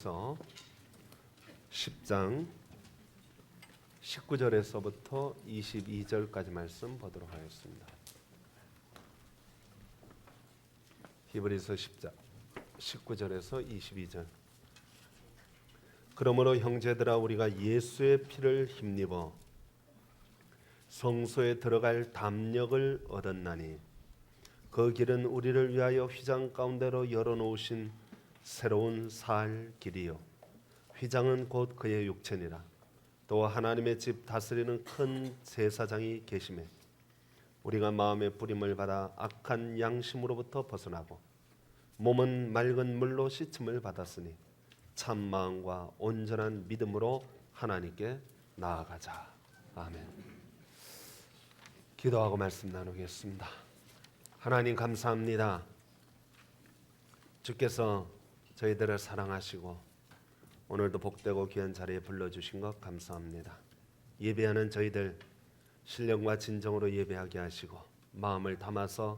그래서 10장 19절에서부터 22절까지 말씀 보도록 하겠습니다. 히브리서 10장 19절에서 22절. 그러므로 형제들아, 우리가 예수의 피를 힘입어 성소에 들어갈 담력을 얻었나니 그 길은 우리를 위하여 휘장 가운데로 열어놓으신 새로운 살 길이요, 휘장은 곧 그의 육체니라. 또 하나님의 집 다스리는 큰 제사장이 계시매 우리가 마음의 뿌림을 받아 악한 양심으로부터 벗어나고 몸은 맑은 물로 씻음을 받았으니 참 마음과 온전한 믿음으로 하나님께 나아가자. 아멘. 기도하고 말씀 나누겠습니다. 하나님 감사합니다. 주께서 저희들을 사랑하시고 오늘도 복되고 귀한 자리에 불러주신 것 감사합니다. 예배하는 저희들 신령과 진정으로 예배하게 하시고 마음을 담아서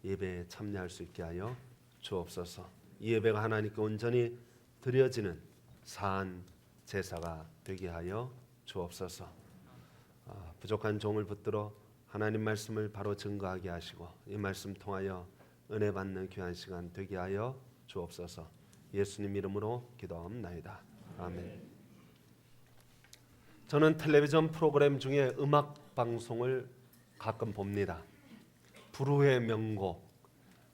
예배에 참여할 수 있게 하여 주옵소서. 이 예배가 하나님께 온전히 드려지는 사한 제사가 되게 하여 주옵소서. 부족한 종을 붙들어 하나님 말씀을 바로 증거하게 하시고 이 말씀 통하여 은혜 받는 귀한 시간 되게 하여 주옵소서. 예수님 이름으로 기도합나이다. 아멘. 저는 텔레비전 프로그램 중에 음악 방송을 가끔 봅니다. 불후의 명곡,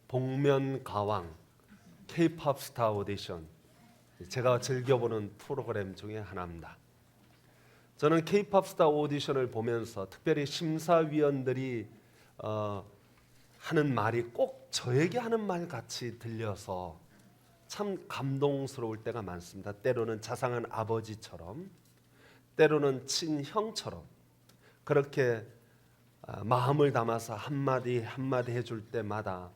복면가왕, K-팝 스타 오디션, 제가 즐겨보는 프로그램 중에 하나입니다. 저는 K-팝 스타 오디션을 보면서 특별히 심사위원들이 하는 말이 꼭 저에게 하는 말 같이 들려서 참 감동스러울 때가 많습니다. 때로는 자상한 아버지처럼, 때로는 친형처럼 그렇게 마음을 담아서 한마디 한마디 해줄 때마다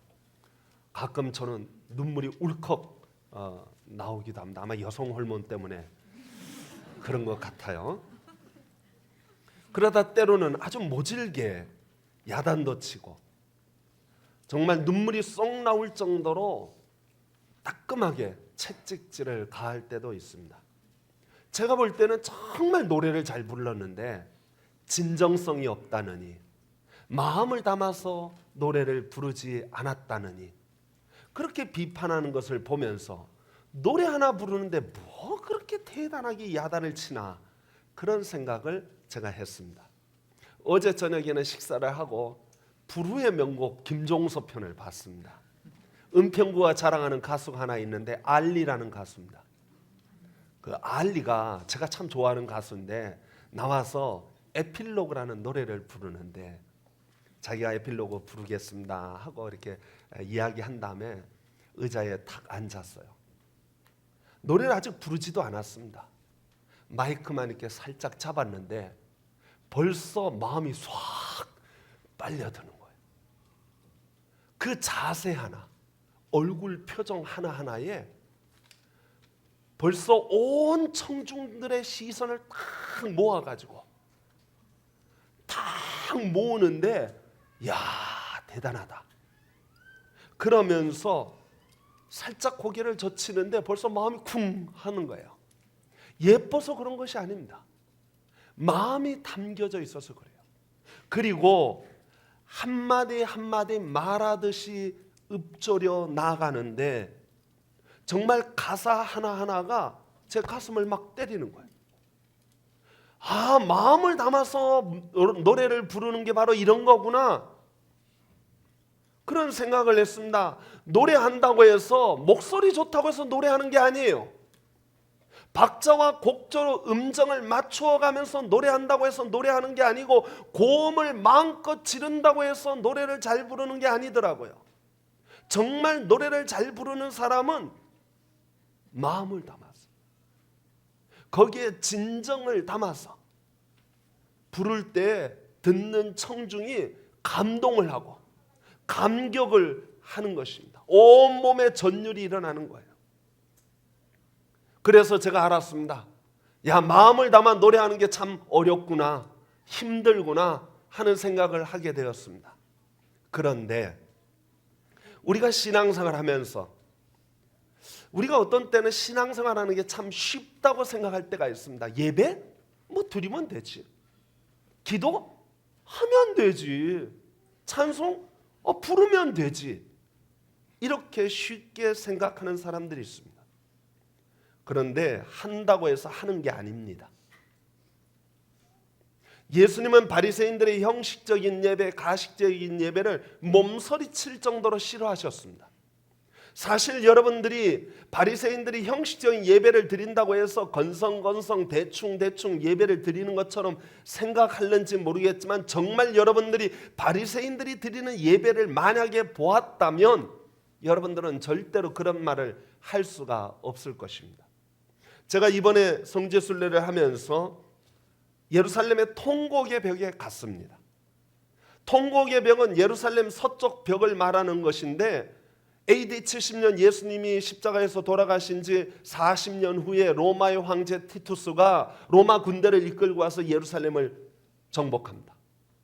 가끔 저는 눈물이 울컥 나오기도 합니다. 아마 여성 호르몬 때문에 그런 것 같아요. 그러다 때로는 아주 모질게 야단도 치고 정말 눈물이 쏙 나올 정도로 따끔하게 채찍질을 가할 때도 있습니다. 제가 볼 때는 정말 노래를 잘 불렀는데 진정성이 없다느니, 마음을 담아서 노래를 부르지 않았다느니 그렇게 비판하는 것을 보면서 노래 하나 부르는데 뭐 그렇게 대단하게 야단을 치나, 그런 생각을 제가 했습니다. 어제 저녁에는 식사를 하고 불후의 명곡 김종서 편을 봤습니다. 은평구가 자랑하는 가수가 하나 있는데 알리라는 가수입니다. 그 알리가 제가 참 좋아하는 가수인데 나와서 에필로그라는 노래를 부르는데 자기가 에필로그 부르겠습니다 하고 이렇게 이야기한 다음에 의자에 탁 앉았어요. 노래를 아직 부르지도 않았습니다. 마이크만 이렇게 살짝 잡았는데 벌써 마음이 싹 빨려드는 거예요. 그 자세 하나, 얼굴 표정 하나하나에 벌써 온 청중들의 시선을 탁 모아가지고 탁 모으는데 야, 대단하다 그러면서 살짝 고개를 젖히는데 벌써 마음이 쿵 하는 거예요. 예뻐서 그런 것이 아닙니다. 마음이 담겨져 있어서 그래요. 그리고 한마디 한마디 말하듯이 읊조려 나가는데 정말 가사 하나하나가 제 가슴을 막 때리는 거예요. 아, 마음을 담아서 노래를 부르는 게 바로 이런 거구나, 그런 생각을 했습니다. 노래한다고 해서 목소리 좋다고 해서 노래하는 게 아니에요. 박자와 곡조로 음정을 맞추어 가면서 노래한다고 해서 노래하는 게 아니고 고음을 마음껏 지른다고 해서 노래를 잘 부르는 게 아니더라고요. 정말 노래를 잘 부르는 사람은 마음을 담아서, 거기에 진정을 담아서 부를 때 듣는 청중이 감동을 하고 감격을 하는 것입니다. 온몸에 전율이 일어나는 거예요. 그래서 제가 알았습니다. 야, 마음을 담아 노래하는 게 참 어렵구나, 힘들구나 하는 생각을 하게 되었습니다. 그런데 우리가 신앙생활 하면서 우리가 어떤 때는 신앙생활하는 게 참 쉽다고 생각할 때가 있습니다. 예배? 뭐 드리면 되지. 기도? 하면 되지. 찬송? 부르면 되지. 이렇게 쉽게 생각하는 사람들이 있습니다. 그런데 한다고 해서 하는 게 아닙니다. 예수님은 바리새인들의 형식적인 예배, 가식적인 예배를 몸서리칠 정도로 싫어하셨습니다. 사실 여러분들이 바리새인들이 형식적인 예배를 드린다고 해서 건성건성 대충 예배를 드리는 것처럼 생각할는지 모르겠지만 정말 여러분들이 바리새인들이 드리는 예배를 만약에 보았다면 여러분들은 절대로 그런 말을 할 수가 없을 것입니다. 제가 이번에 성지순례를 하면서 예루살렘의 통곡의 벽에 갔습니다. 통곡의 벽은 예루살렘 서쪽 벽을 말하는 것인데 AD 70년 예수님이 십자가에서 돌아가신 지 40년 후에 로마의 황제 티투스가 로마 군대를 이끌고 와서 예루살렘을 정복합니다.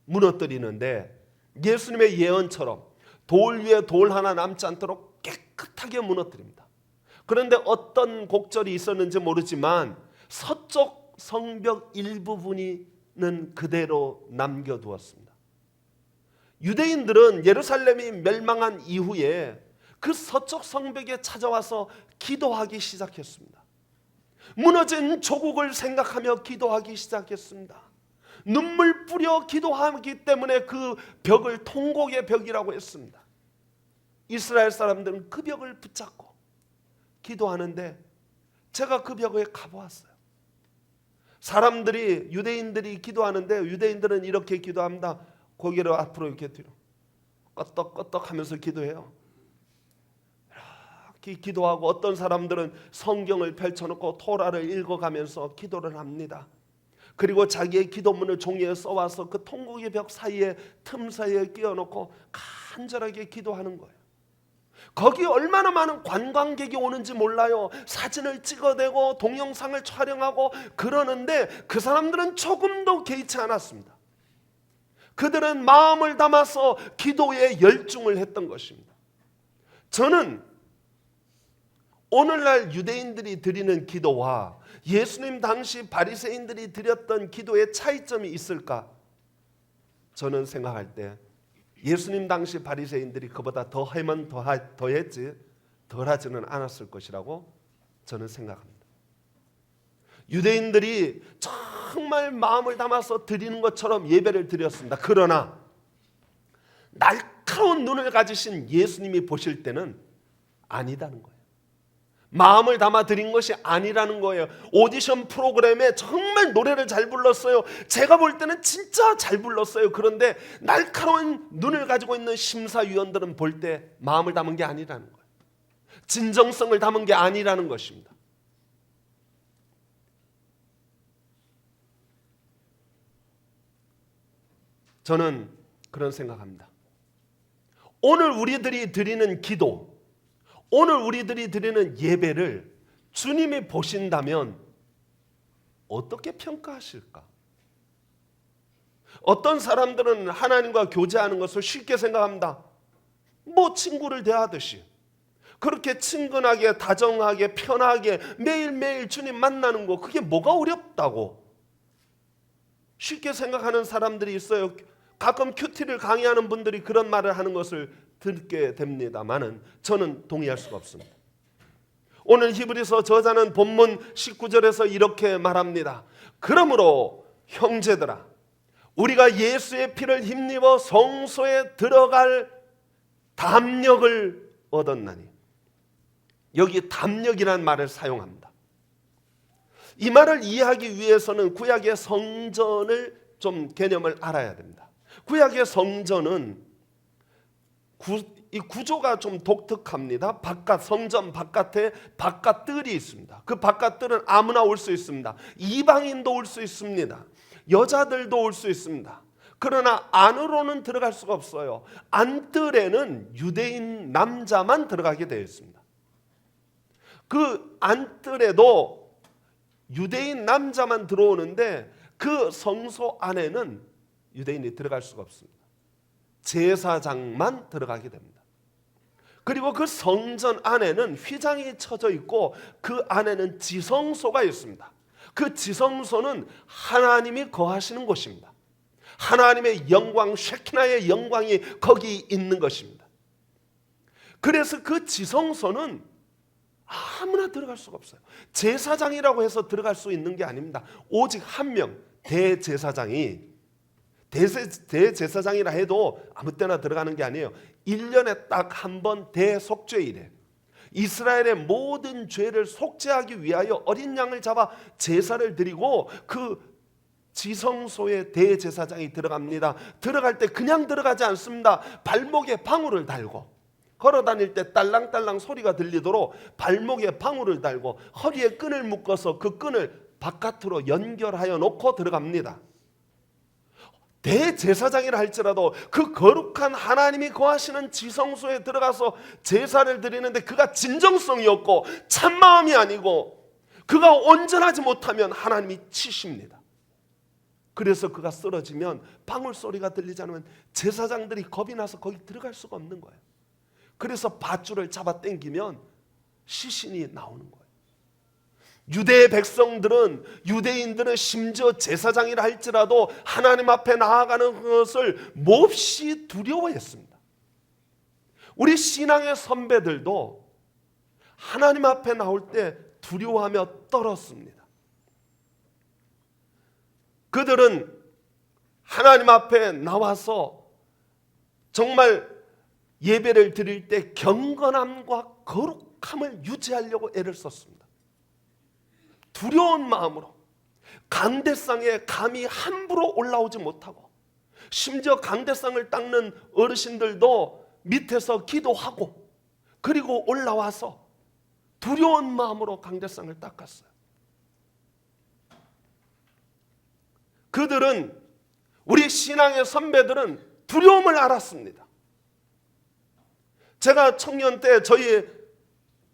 무너뜨리는데 예수님의 예언처럼 돌 위에 돌 하나 남지 않도록 깨끗하게 무너뜨립니다. 그런데 어떤 곡절이 있었는지 모르지만 서쪽 성벽 일부분은 그대로 남겨두었습니다. 유대인들은 예루살렘이 멸망한 이후에 그 서쪽 성벽에 찾아와서 기도하기 시작했습니다. 무너진 조국을 생각하며 기도하기 시작했습니다. 눈물 뿌려 기도하기 때문에 그 벽을 통곡의 벽이라고 했습니다. 이스라엘 사람들은 그 벽을 붙잡고 기도하는데 제가 그 벽에 가보았어요. 사람들이 유대인들이 기도하는데 유대인들은 이렇게 기도합니다. 고개를 앞으로 이렇게 뒤로 껐덕껐덕 하면서 기도해요. 이렇게 기도하고 어떤 사람들은 성경을 펼쳐놓고 토라를 읽어가면서 기도를 합니다. 그리고 자기의 기도문을 종이에 써와서 그 통곡의 벽 사이에 틈 사이에 끼워놓고 간절하게 기도하는 거예요. 거기 얼마나 많은 관광객이 오는지 몰라요. 사진을 찍어대고 동영상을 촬영하고 그러는데 그 사람들은 조금도 개의치 않았습니다. 그들은 마음을 담아서 기도에 열중을 했던 것입니다. 저는 오늘날 유대인들이 드리는 기도와 예수님 당시 바리새인들이 드렸던 기도에 차이점이 있을까? 저는 생각할 때 예수님 당시 바리새인들이 그보다 더하면 더했지 덜하지는 않았을 것이라고 저는 생각합니다. 유대인들이 정말 마음을 담아서 드리는 것처럼 예배를 드렸습니다. 그러나 날카로운 눈을 가지신 예수님이 보실 때는 아니다는 거예요. 마음을 담아 드린 것이 아니라는 거예요. 오디션 프로그램에 정말 노래를 잘 불렀어요. 제가 볼 때는 진짜 잘 불렀어요. 그런데 날카로운 눈을 가지고 있는 심사위원들은 볼 때 마음을 담은 게 아니라는 거예요. 진정성을 담은 게 아니라는 것입니다. 저는 그런 생각합니다. 오늘 우리들이 드리는 기도, 오늘 우리들이 드리는 예배를 주님이 보신다면 어떻게 평가하실까? 어떤 사람들은 하나님과 교제하는 것을 쉽게 생각합니다. 뭐 친구를 대하듯이 그렇게 친근하게 다정하게 편하게 매일매일 주님 만나는 거 그게 뭐가 어렵다고 쉽게 생각하는 사람들이 있어요. 가끔 큐티를 강의하는 분들이 그런 말을 하는 것을 듣게 됩니다만은 저는 동의할 수가 없습니다. 오늘 히브리서 저자는 본문 19절에서 이렇게 말합니다. 그러므로 형제들아 우리가 예수의 피를 힘입어 성소에 들어갈 담력을 얻었나니 여기 담력이라는 말을 사용합니다. 이 말을 이해하기 위해서는 구약의 성전을 좀 개념을 알아야 됩니다. 구약의 성전은 이 구조가 좀 독특합니다. 성전 바깥에 바깥뜰이 있습니다. 그 바깥뜰은 아무나 올 수 있습니다. 이방인도 올 수 있습니다. 여자들도 올 수 있습니다. 그러나 안으로는 들어갈 수가 없어요. 안뜰에는 유대인 남자만 들어가게 되어 있습니다. 그 안뜰에도 유대인 남자만 들어오는데 그 성소 안에는 유대인이 들어갈 수가 없습니다. 제사장만 들어가게 됩니다. 그리고 그 성전 안에는 휘장이 쳐져 있고 그 안에는 지성소가 있습니다. 그 지성소는 하나님이 거하시는 곳입니다. 하나님의 영광, 쉐키나의 영광이 거기 있는 것입니다. 그래서 그 지성소는 아무나 들어갈 수가 없어요. 제사장이라고 해서 들어갈 수 있는 게 아닙니다. 오직 한 명, 대제사장이, 대제사장이라 해도 아무 때나 들어가는 게 아니에요. 1년에 딱 한 번 대속죄일에 이스라엘의 모든 죄를 속죄하기 위하여 어린 양을 잡아 제사를 드리고 그 지성소에 대제사장이 들어갑니다. 들어갈 때 그냥 들어가지 않습니다. 발목에 방울을 달고, 걸어 다닐 때 딸랑딸랑 소리가 들리도록 발목에 방울을 달고 허리에 끈을 묶어서 그 끈을 바깥으로 연결하여 놓고 들어갑니다. 대제사장이라 할지라도 그 거룩한 하나님이 거하시는 지성소에 들어가서 제사를 드리는데 그가 진정성이 없고 참마음이 아니고 그가 온전하지 못하면 하나님이 치십니다. 그래서 그가 쓰러지면 방울 소리가 들리지 않으면 제사장들이 겁이 나서 거기 들어갈 수가 없는 거예요. 그래서 밧줄을 잡아 당기면 시신이 나오는 거예요. 유대의 백성들은, 유대인들은 심지어 제사장이라 할지라도 하나님 앞에 나아가는 것을 몹시 두려워했습니다. 우리 신앙의 선배들도 하나님 앞에 나올 때 두려워하며 떨었습니다. 그들은 하나님 앞에 나와서 정말 예배를 드릴 때 경건함과 거룩함을 유지하려고 애를 썼습니다. 두려운 마음으로 강대상에 감히 함부로 올라오지 못하고, 심지어 강대상을 닦는 어르신들도 밑에서 기도하고 그리고 올라와서 두려운 마음으로 강대상을 닦았어요. 그들은, 우리 신앙의 선배들은 두려움을 알았습니다. 제가 청년 때 저희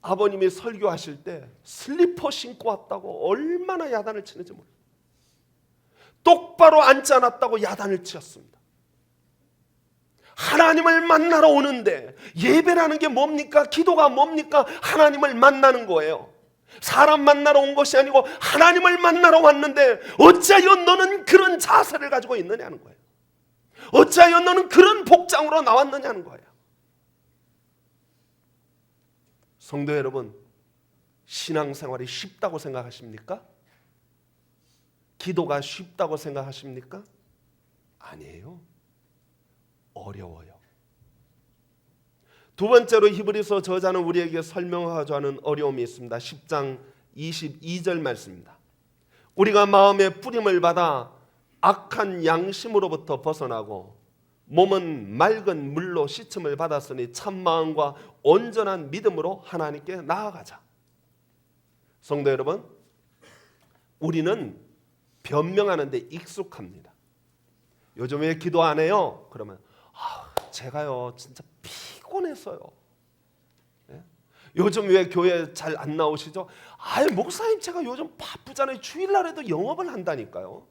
아버님이 설교하실 때 슬리퍼 신고 왔다고 얼마나 야단을 치는지 몰라요. 똑바로 앉지 않았다고 야단을 치었습니다. 하나님을 만나러 오는데 예배라는 게 뭡니까? 기도가 뭡니까? 하나님을 만나는 거예요. 사람 만나러 온 것이 아니고 하나님을 만나러 왔는데 어찌하여 너는 그런 자세를 가지고 있느냐는 거예요. 어찌하여 너는 그런 복장으로 나왔느냐는 거예요. 성도 여러분, 신앙생활이 쉽다고 생각하십니까? 기도가 쉽다고 생각하십니까? 아니에요. 어려워요. 두 번째로 히브리서 저자는 우리에게 설명하고자 하는 어려움이 있습니다. 10장 22절 말씀입니다. 우리가 마음의 뿌림을 받아 악한 양심으로부터 벗어나고 몸은 맑은 물로 씻음을 받았으니 참마음과 온전한 믿음으로 하나님께 나아가자. 성도 여러분, 우리는 변명하는 데 익숙합니다. 요즘 왜 기도 안 해요? 그러면 제가요 진짜 피곤해서요. 네? 요즘 왜 교회 잘 안 나오시죠? 목사님 제가 요즘 바쁘잖아요. 주일날에도 영업을 한다니까요.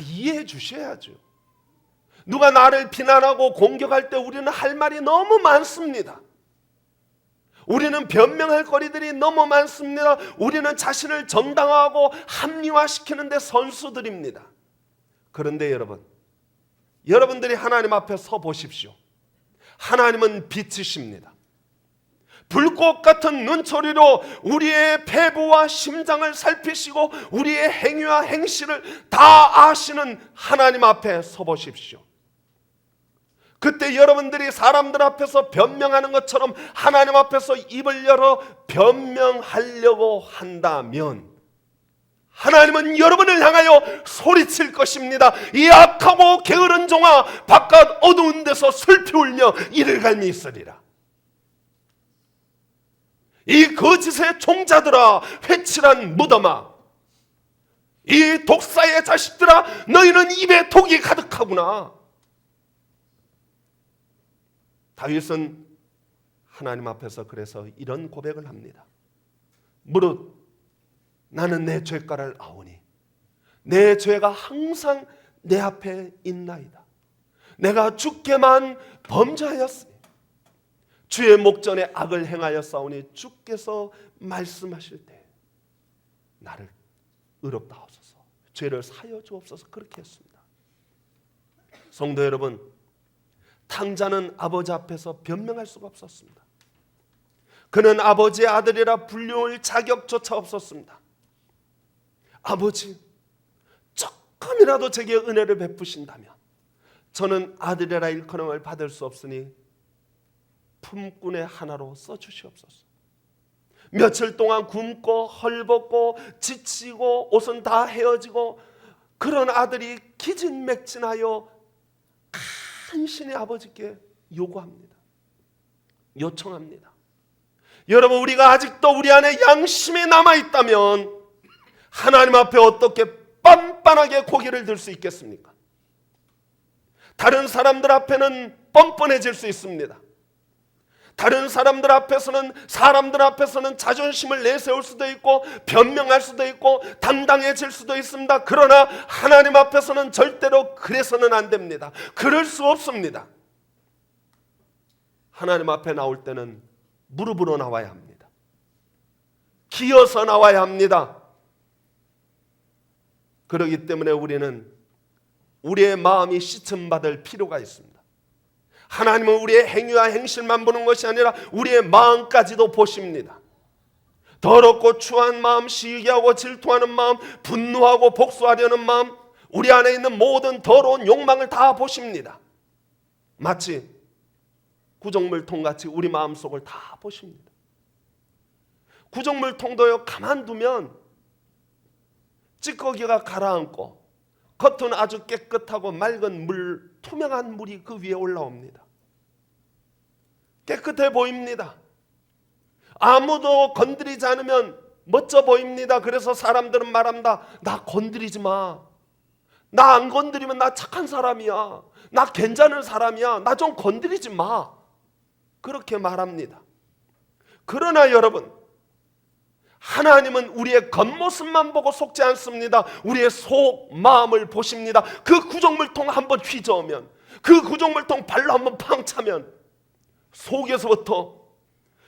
이해해 주셔야죠. 누가 나를 비난하고 공격할 때 우리는 할 말이 너무 많습니다. 우리는 변명할 거리들이 너무 많습니다. 우리는 자신을 정당화하고 합리화시키는 데 선수들입니다. 그런데 여러분들이 하나님 앞에 서 보십시오. 하나님은 빛이십니다. 불꽃 같은 눈초리로 우리의 배부와 심장을 살피시고 우리의 행위와 행실을 다 아시는 하나님 앞에 서 보십시오. 그때 여러분들이 사람들 앞에서 변명하는 것처럼 하나님 앞에서 입을 열어 변명하려고 한다면 하나님은 여러분을 향하여 소리칠 것입니다. 이 악하고 게으른 종아, 바깥 어두운 데서 슬피 울며 이를 갈미 있으리라. 이 거짓의 종자들아, 회칠한 무덤아, 이 독사의 자식들아, 너희는 입에 독이 가득하구나. 다윗은 하나님 앞에서 그래서 이런 고백을 합니다. 무릇 나는 내 죄가를 아오니 내 죄가 항상 내 앞에 있나이다. 내가 주께만 범죄하였으니 주의 목전에 악을 행하여 싸우니 주께서 말씀하실 때 나를 의롭다 하소서, 죄를 사여 주옵소서. 그렇게 했습니다. 성도 여러분, 탕자는 아버지 앞에서 변명할 수가 없었습니다. 그는 아버지의 아들이라 불려올 자격조차 없었습니다. 아버지, 조금이라도 제게 은혜를 베푸신다면 저는 아들이라 일컬음을 받을 수 없으니 품꾼의 하나로 써주시옵소서. 며칠 동안 굶고 헐벗고 지치고 옷은 다 헤어지고 그런 아들이 기진맥진하여 간신히 아버지께 요구합니다. 요청합니다. 여러분, 우리가 아직도 우리 안에 양심이 남아있다면 하나님 앞에 어떻게 빤빤하게 고개를 들 수 있겠습니까? 다른 사람들 앞에는 뻔뻔해질 수 있습니다. 다른 사람들 앞에서는 자존심을 내세울 수도 있고 변명할 수도 있고 당당해질 수도 있습니다. 그러나 하나님 앞에서는 절대로 그래서는 안 됩니다. 그럴 수 없습니다. 하나님 앞에 나올 때는 무릎으로 나와야 합니다. 기어서 나와야 합니다. 그렇기 때문에 우리는 우리의 마음이 씻음받을 필요가 있습니다. 하나님은 우리의 행위와 행실만 보는 것이 아니라 우리의 마음까지도 보십니다. 더럽고 추한 마음, 시기하고 질투하는 마음, 분노하고 복수하려는 마음, 우리 안에 있는 모든 더러운 욕망을 다 보십니다. 마치 구정물통같이 우리 마음속을 다 보십니다. 구정물통도요, 가만두면 찌꺼기가 가라앉고 겉은 아주 깨끗하고 맑은 물, 투명한 물이 그 위에 올라옵니다. 깨끗해 보입니다. 아무도 건드리지 않으면 멋져 보입니다. 그래서 사람들은 말합니다. 나 건드리지 마. 나 안 건드리면 나 착한 사람이야. 나 괜찮은 사람이야. 나 좀 건드리지 마. 그렇게 말합니다. 그러나 여러분, 하나님은 우리의 겉모습만 보고 속지 않습니다. 우리의 속 마음을 보십니다. 그 구정물통 한번 휘저으면, 그 구정물통 발로 한번 팡 차면 속에서부터,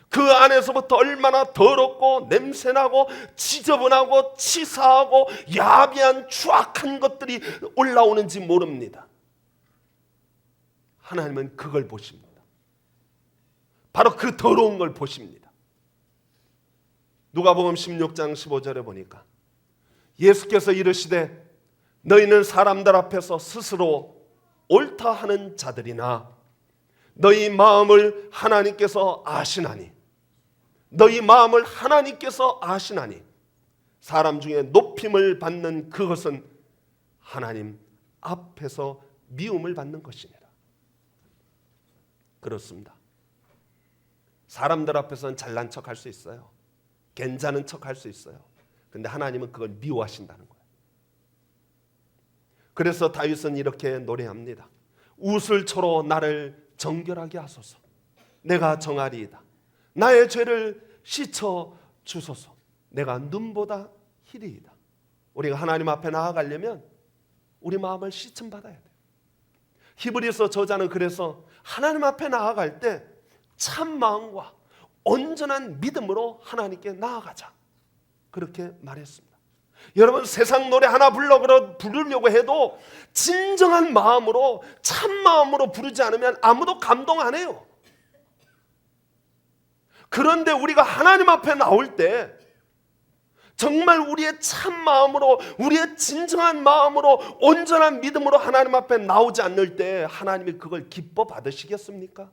그 안에서부터 얼마나 더럽고 냄새나고 지저분하고 치사하고 야비한 추악한 것들이 올라오는지 모릅니다. 하나님은 그걸 보십니다. 바로 그 더러운 걸 보십니다. 누가복음 16장 15절에 보니까 예수께서 이르시되 너희는 사람들 앞에서 스스로 옳다 하는 자들이나 너희 마음을 하나님께서 아시나니, 너희 마음을 하나님께서 아시나니 사람 중에 높임을 받는 그것은 하나님 앞에서 미움을 받는 것이니라. 그렇습니다. 사람들 앞에서는 잘난 척할 수 있어요. 괜찮은 척할 수 있어요. 근데 하나님은 그걸 미워하신다는 거예요. 그래서 다윗은 이렇게 노래합니다. 우슬초로 나를 정결하게 하소서. 내가 정하리이다. 나의 죄를 씻어 주소서. 내가 눈보다 희리이다. 우리가 하나님 앞에 나아가려면 우리 마음을 씻음 받아야 돼요. 히브리서 저자는 그래서 하나님 앞에 나아갈 때 참 마음과 온전한 믿음으로 하나님께 나아가자, 그렇게 말했습니다. 여러분, 세상 노래 하나 부르려고 해도 진정한 마음으로, 참 마음으로 부르지 않으면 아무도 감동 안 해요. 그런데 우리가 하나님 앞에 나올 때 정말 우리의 참 마음으로, 우리의 진정한 마음으로, 온전한 믿음으로 하나님 앞에 나오지 않을 때 하나님이 그걸 기뻐 받으시겠습니까?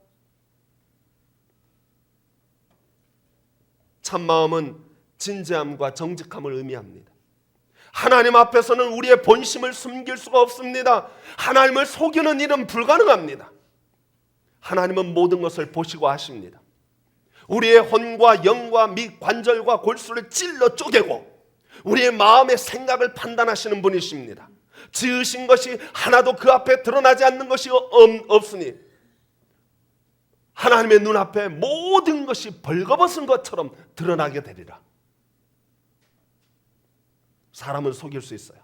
참 마음은 진지함과 정직함을 의미합니다. 하나님 앞에서는 우리의 본심을 숨길 수가 없습니다. 하나님을 속이는 일은 불가능합니다. 하나님은 모든 것을 보시고 아십니다. 우리의 혼과 영과 및 관절과 골수를 찔러 쪼개고 우리의 마음의 생각을 판단하시는 분이십니다. 지으신 것이 하나도 그 앞에 드러나지 않는 것이 없으니 하나님의 눈앞에 모든 것이 벌거벗은 것처럼 드러나게 되리라. 사람은 속일 수 있어요.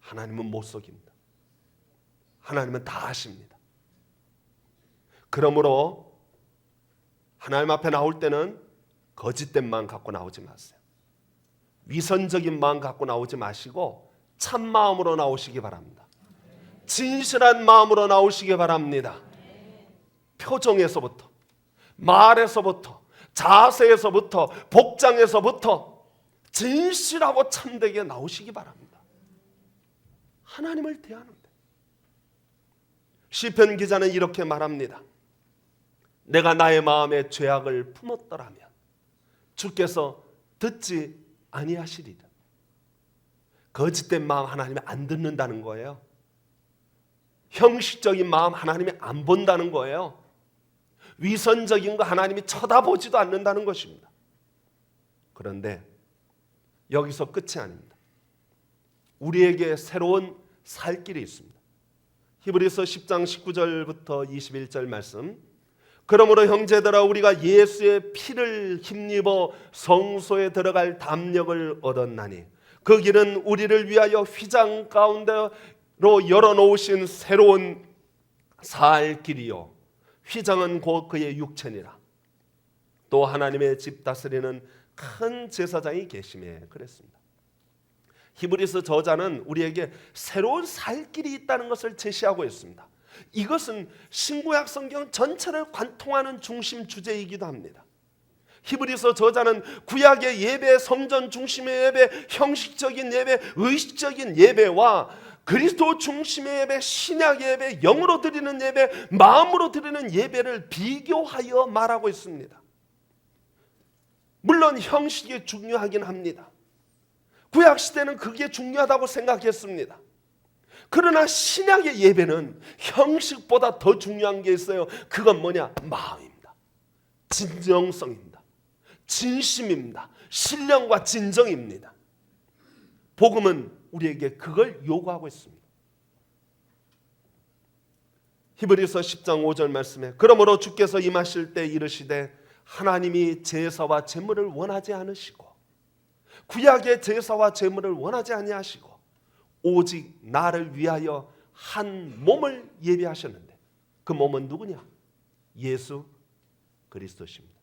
하나님은 못 속입니다. 하나님은 다 아십니다. 그러므로 하나님 앞에 나올 때는 거짓된 마음 갖고 나오지 마세요. 위선적인 마음 갖고 나오지 마시고 참 마음으로 나오시기 바랍니다. 진실한 마음으로 나오시기 바랍니다. 표정에서부터, 말에서부터, 자세에서부터, 복장에서부터 진실하고 참되게 나오시기 바랍니다. 하나님을 대하는데. 시편 기자는 이렇게 말합니다. 내가 나의 마음에 죄악을 품었더라면 주께서 듣지 아니하시리라. 거짓된 마음 하나님이 안 듣는다는 거예요. 형식적인 마음 하나님이 안 본다는 거예요. 위선적인 거 하나님이 쳐다보지도 않는다는 것입니다. 그런데 여기서 끝이 아닙니다. 우리에게 새로운 살 길이 있습니다. 히브리서 10장 19절부터 21절 말씀. 그러므로 형제들아 우리가 예수의 피를 힘입어 성소에 들어갈 담력을 얻었나니 그 길은 우리를 위하여 휘장 가운데로 열어놓으신 새로운 살 길이요 휘장은 곧 그의 육체니라. 또 하나님의 집 다스리는 큰 제사장이 계시매 그랬습니다. 히브리서 저자는 우리에게 새로운 살 길이 있다는 것을 제시하고 있습니다. 이것은 신구약 성경 전체를 관통하는 중심 주제이기도 합니다. 히브리서 저자는 구약의 예배, 성전 중심의 예배, 형식적인 예배, 의식적인 예배와 그리스도 중심의 예배, 신약의 예배, 영으로 드리는 예배, 마음으로 드리는 예배를 비교하여 말하고 있습니다. 물론 형식이 중요하긴 합니다. 구약 시대는 그게 중요하다고 생각했습니다. 그러나 신약의 예배는 형식보다 더 중요한 게 있어요. 그건 뭐냐? 마음입니다. 진정성입니다. 진심입니다. 신령과 진정입니다. 복음은 우리에게 그걸 요구하고 있습니다. 히브리서 10장 5절 말씀에 그러므로 주께서 임하실 때 이르시되 하나님이 제사와 제물을 원하지 않으시고 구약의 제사와 제물을 원하지 아니하시고 오직 나를 위하여 한 몸을 예비하셨는데 그 몸은 누구냐? 예수 그리스도십니다.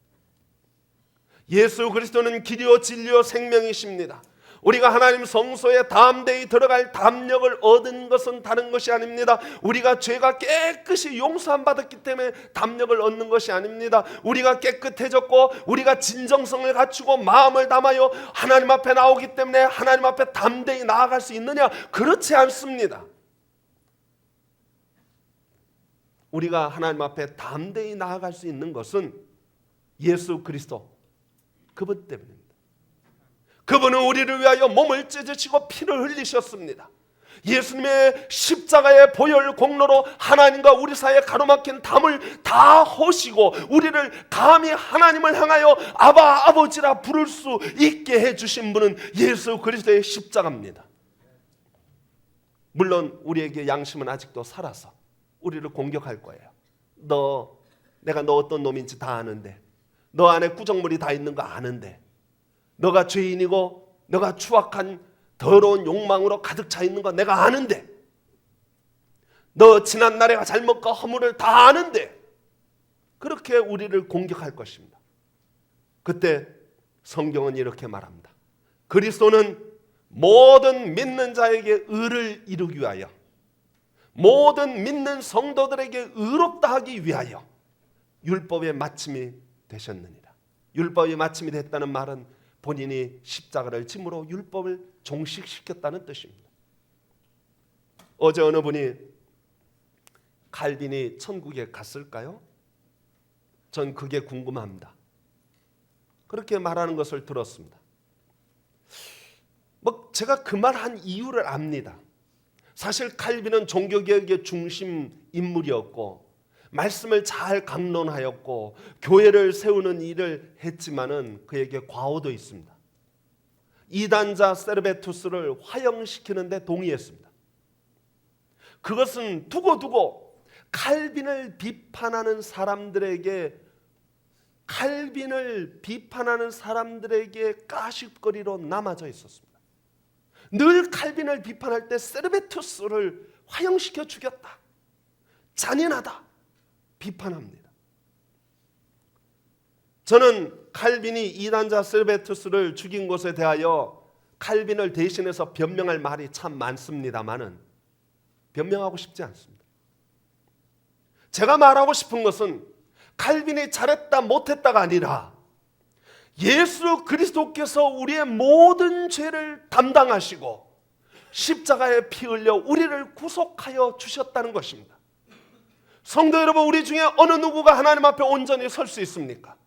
예수 그리스도는 길이요 진리요 생명이십니다. 우리가 하나님 성소에 담대히 들어갈 담력을 얻은 것은 다른 것이 아닙니다. 우리가 죄가 깨끗이 용서함 받았기 때문에 담력을 얻는 것이 아닙니다. 우리가 깨끗해졌고 우리가 진정성을 갖추고 마음을 담아요 하나님 앞에 나오기 때문에 하나님 앞에 담대히 나아갈 수 있느냐? 그렇지 않습니다. 우리가 하나님 앞에 담대히 나아갈 수 있는 것은 예수 그리스도 그분 때문입니다. 그분은 우리를 위하여 몸을 찢으시고 피를 흘리셨습니다. 예수님의 십자가의 보혈 공로로 하나님과 우리 사이에 가로막힌 담을 다 허시고 우리를 감히 하나님을 향하여 아바 아버지라 부를 수 있게 해주신 분은 예수 그리스도의 십자가입니다. 물론 우리에게 양심은 아직도 살아서 우리를 공격할 거예요. 내가 너 어떤 놈인지 다 아는데, 너 안에 구정물이 다 있는 거 아는데, 너가 죄인이고 너가 추악한 더러운 욕망으로 가득 차 있는 거 내가 아는데, 너 지난날에 잘못과 허물을 다 아는데, 그렇게 우리를 공격할 것입니다. 그때 성경은 이렇게 말합니다. 그리스도는 모든 믿는 자에게 의를 이루기 위하여, 모든 믿는 성도들에게 의롭다 하기 위하여 율법의 마침이 되셨느니라. 율법의 마침이 됐다는 말은 본인이 십자가를 짐으로 율법을 종식시켰다는 뜻입니다. 어제 어느 분이 칼빈이 천국에 갔을까요? 전 그게 궁금합니다. 그렇게 말하는 것을 들었습니다. 제가 그 말한 이유를 압니다. 사실 칼빈은 종교개혁의 중심 인물이었고 말씀을 잘 강론하였고 교회를 세우는 일을 했지만은 그에게 과오도 있습니다. 이단자 세르베투스를 화형시키는 데 동의했습니다. 그것은 두고두고 칼빈을 비판하는 사람들에게 가십거리로 남아져 있었습니다. 늘 칼빈을 비판할 때 세르베투스를 화형시켜 죽였다, 잔인하다 비판합니다. 저는 칼빈이 이단자 셀베투스를 죽인 것에 대하여 칼빈을 대신해서 변명할 말이 참 많습니다만은 변명하고 싶지 않습니다. 제가 말하고 싶은 것은 칼빈이 잘했다 못했다가 아니라 예수 그리스도께서 우리의 모든 죄를 담당하시고 십자가에 피 흘려 우리를 구속하여 주셨다는 것입니다. 성도 여러분, 우리 중에 어느 누구가 하나님 앞에 온전히 설 수 있습니까?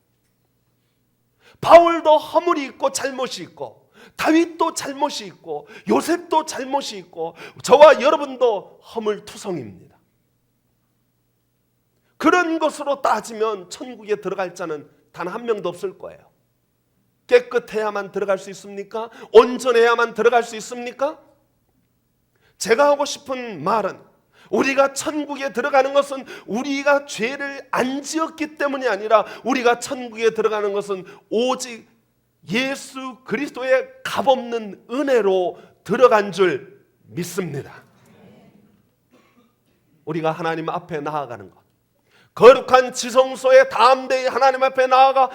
바울도 허물이 있고 잘못이 있고, 다윗도 잘못이 있고, 요셉도 잘못이 있고, 저와 여러분도 허물투성입니다. 그런 것으로 따지면 천국에 들어갈 자는 단 한 명도 없을 거예요. 깨끗해야만 들어갈 수 있습니까? 온전해야만 들어갈 수 있습니까? 제가 하고 싶은 말은, 우리가 천국에 들어가는 것은 우리가 죄를 안 지었기 때문이 아니라 우리가 천국에 들어가는 것은 오직 예수 그리스도의 값없는 은혜로 들어간 줄 믿습니다. 우리가 하나님 앞에 나아가는 것, 거룩한 지성소에 담대히 하나님 앞에 나아가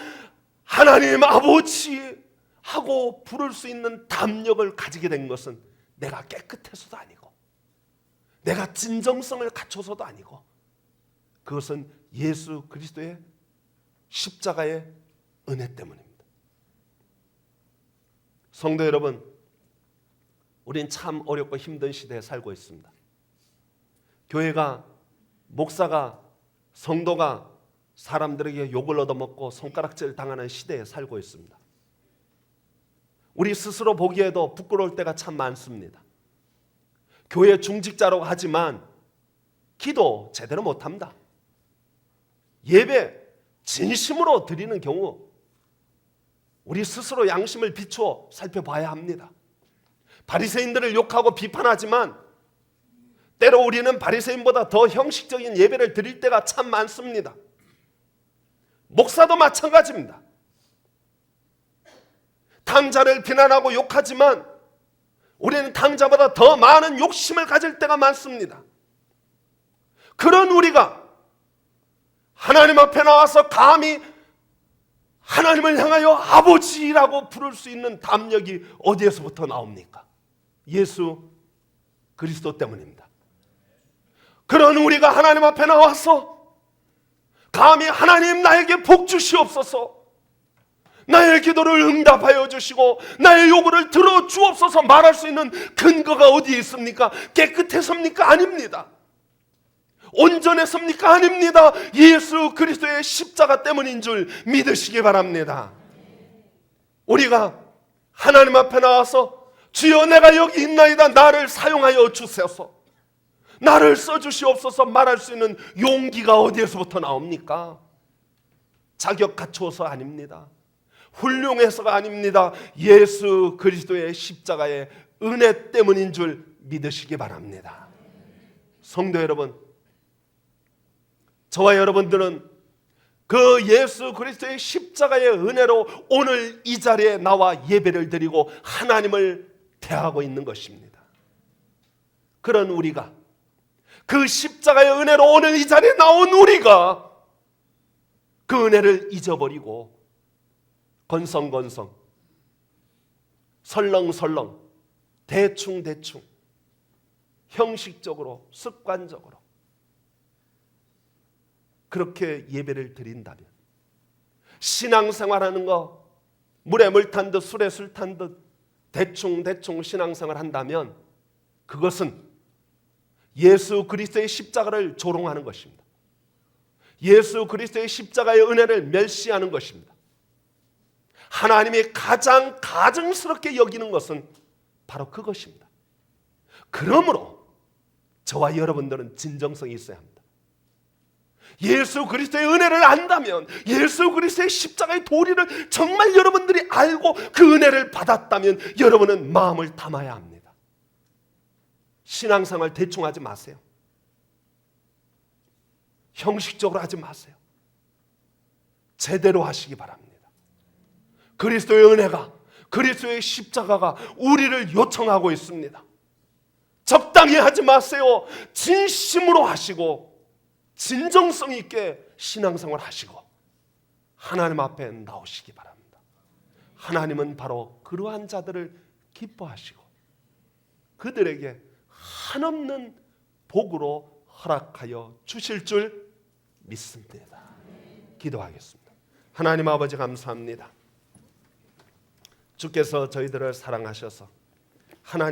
하나님 아버지 하고 부를 수 있는 담력을 가지게 된 것은 내가 깨끗해서도 아니고, 내가 진정성을 갖춰서도 아니고, 그것은 예수 그리스도의 십자가의 은혜 때문입니다. 성도 여러분, 우린 참 어렵고 힘든 시대에 살고 있습니다. 교회가, 목사가, 성도가 사람들에게 욕을 얻어먹고 손가락질 당하는 시대에 살고 있습니다. 우리 스스로 보기에도 부끄러울 때가 참 많습니다. 교회 중직자라고 하지만 기도 제대로 못합니다. 예배 진심으로 드리는 경우 우리 스스로 양심을 비추어 살펴봐야 합니다. 바리새인들을 욕하고 비판하지만 때로 우리는 바리새인보다 더 형식적인 예배를 드릴 때가 참 많습니다. 목사도 마찬가지입니다. 탕자를 비난하고 욕하지만 우리는 탕자보다 더 많은 욕심을 가질 때가 많습니다. 그런 우리가 하나님 앞에 나와서 감히 하나님을 향하여 아버지라고 부를 수 있는 담력이 어디에서부터 나옵니까? 예수 그리스도 때문입니다. 그런 우리가 하나님 앞에 나와서 감히 하나님 나에게 복 주시옵소서, 나의 기도를 응답하여 주시고 나의 요구를 들어 주옵소서 말할 수 있는 근거가 어디에 있습니까? 깨끗해섭니까? 아닙니다. 온전했습니까? 아닙니다. 예수 그리스도의 십자가 때문인 줄 믿으시기 바랍니다. 우리가 하나님 앞에 나와서 주여 내가 여기 있나이다, 나를 사용하여 주소서, 나를 써주시옵소서 말할 수 있는 용기가 어디에서부터 나옵니까? 자격 갖추어서 아닙니다. 훌륭해서가 아닙니다. 예수 그리스도의 십자가의 은혜 때문인 줄 믿으시기 바랍니다. 성도 여러분, 저와 여러분들은 그 예수 그리스도의 십자가의 은혜로 오늘 이 자리에 나와 예배를 드리고 하나님을 대하고 있는 것입니다. 그런 우리가, 그 십자가의 은혜로 오늘 이 자리에 나온 우리가 그 은혜를 잊어버리고 건성건성, 설렁설렁, 대충대충, 형식적으로, 습관적으로 그렇게 예배를 드린다면, 신앙생활하는 거 물에 물 탄 듯 술에 술 탄 듯 대충대충 신앙생활 한다면 그것은 예수 그리스도의 십자가를 조롱하는 것입니다. 예수 그리스도의 십자가의 은혜를 멸시하는 것입니다. 하나님이 가장 가증스럽게 여기는 것은 바로 그것입니다. 그러므로 저와 여러분들은 진정성이 있어야 합니다. 예수 그리스도의 은혜를 안다면, 예수 그리스도의 십자가의 도리를 정말 여러분들이 알고 그 은혜를 받았다면 여러분은 마음을 담아야 합니다. 신앙생활 대충 하지 마세요. 형식적으로 하지 마세요. 제대로 하시기 바랍니다. 그리스도의 은혜가, 그리스도의 십자가가 우리를 요청하고 있습니다. 적당히 하지 마세요. 진심으로 하시고 진정성 있게 신앙생활 하시고 하나님 앞에 나오시기 바랍니다. 하나님은 바로 그러한 자들을 기뻐하시고 그들에게 한없는 복으로 허락하여 주실 줄 믿습니다. 기도하겠습니다. 하나님 아버지 감사합니다. 주께서 저희들을 사랑하셔서 하나님